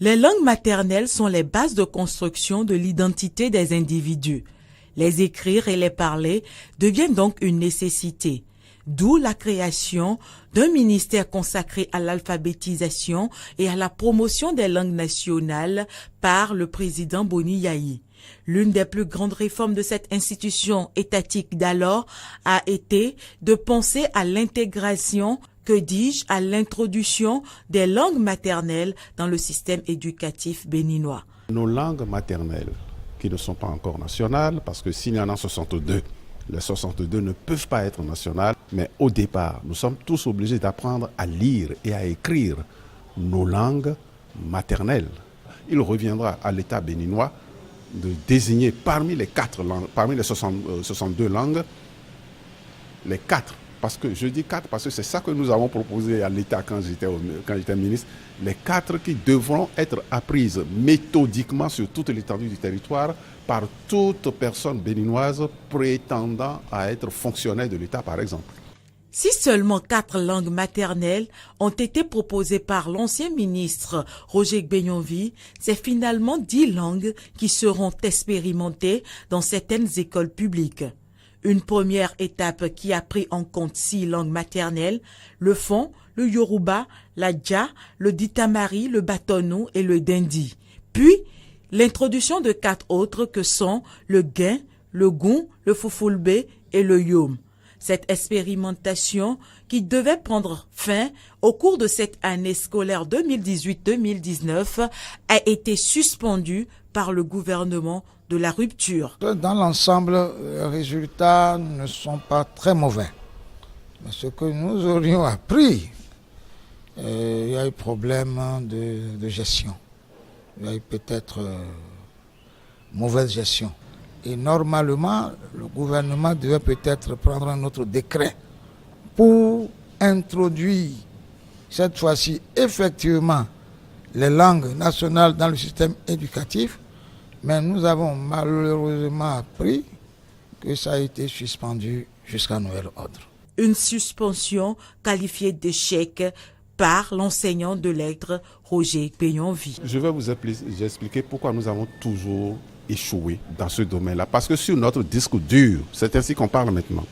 Les langues maternelles sont les bases de construction de l'identité des individus. Les écrire et les parler deviennent donc une nécessité. D'où la création d'un ministère consacré à l'alphabétisation et à la promotion des langues nationales par le président Boni Yayi. L'une des plus grandes réformes de cette institution étatique d'alors a été de penser à l'intégration, à l'introduction des langues maternelles dans le système éducatif béninois. Nos langues maternelles, qui ne sont pas encore nationales, parce que s'il y en a 62, les 62 ne peuvent pas être nationales, mais au départ, nous sommes tous obligés d'apprendre à lire et à écrire nos langues maternelles. Il reviendra à l'État béninois de désigner parmi les 4 langues, parmi les 62 langues, les 4. Parce que je dis 4 parce que c'est ça que nous avons proposé à l'État quand j'étais ministre. Les 4 qui devront être apprises méthodiquement sur toute l'étendue du territoire par toute personne béninoise prétendant à être fonctionnaire de l'État, par exemple. Si seulement 4 langues maternelles ont été proposées par l'ancien ministre Roger Gbenyonvi, c'est finalement 10 langues qui seront expérimentées dans certaines écoles publiques. Une première étape qui a pris en compte 6 langues maternelles, le Fon, le Yoruba, l'Adja, le Ditamari, le Batonou et le Dindi. Puis, l'introduction de 4 autres que sont le Guin, le Goun, le Fufulbe et le Yom. Cette expérimentation, qui devait prendre fin au cours de cette année scolaire 2018-2019, a été suspendue par le gouvernement de la rupture. Dans l'ensemble, les résultats ne sont pas très mauvais. Mais ce que nous aurions appris, il y a eu problème de gestion. Il y a eu peut-être mauvaise gestion. Et normalement, le gouvernement devait peut-être prendre un autre décret pour introduire cette fois-ci effectivement les langues nationales dans le système éducatif. Mais nous avons malheureusement appris que ça a été suspendu jusqu'à nouvel ordre. Une suspension qualifiée d'échec par l'enseignant de lettres Roger Gbenyonvi. Je vais vous expliquer pourquoi nous avons toujours échoué dans ce domaine-là. Parce que sur notre disque dur, c'est ainsi qu'on parle maintenant,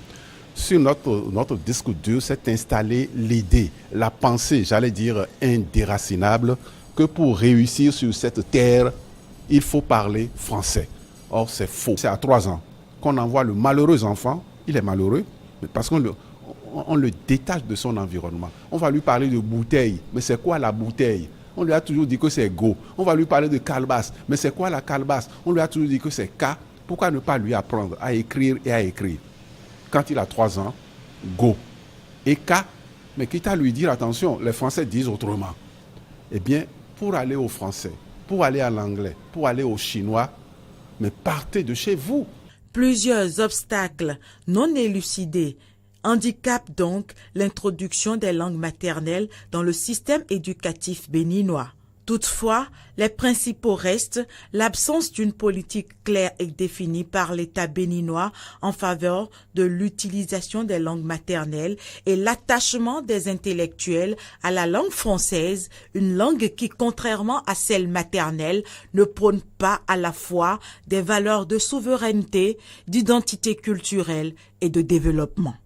sur notre disque dur s'est installée l'idée, la pensée, j'allais dire indéracinable, que pour réussir sur cette terre, il faut parler français. Or, c'est faux. C'est à 3 ans qu'on envoie le malheureux enfant. Il est malheureux parce qu'on le détache de son environnement. On va lui parler de bouteille. Mais c'est quoi la bouteille? On lui a toujours dit que c'est go. On va lui parler de calebasse. Mais c'est quoi la calebasse? On lui a toujours dit que c'est K. Pourquoi ne pas lui apprendre à écrire et à écrire? Quand il a 3 ans, go. Et K, mais quitte à lui dire, attention, les Français disent autrement. Eh bien, pour aller au français, pour aller à l'anglais, pour aller au chinois, mais partez de chez vous. Plusieurs obstacles non élucidés handicapent donc l'introduction des langues maternelles dans le système éducatif béninois. Toutefois, les principaux restent l'absence d'une politique claire et définie par l'État béninois en faveur de l'utilisation des langues maternelles et l'attachement des intellectuels à la langue française, une langue qui, contrairement à celle maternelle, ne prône pas à la fois des valeurs de souveraineté, d'identité culturelle et de développement.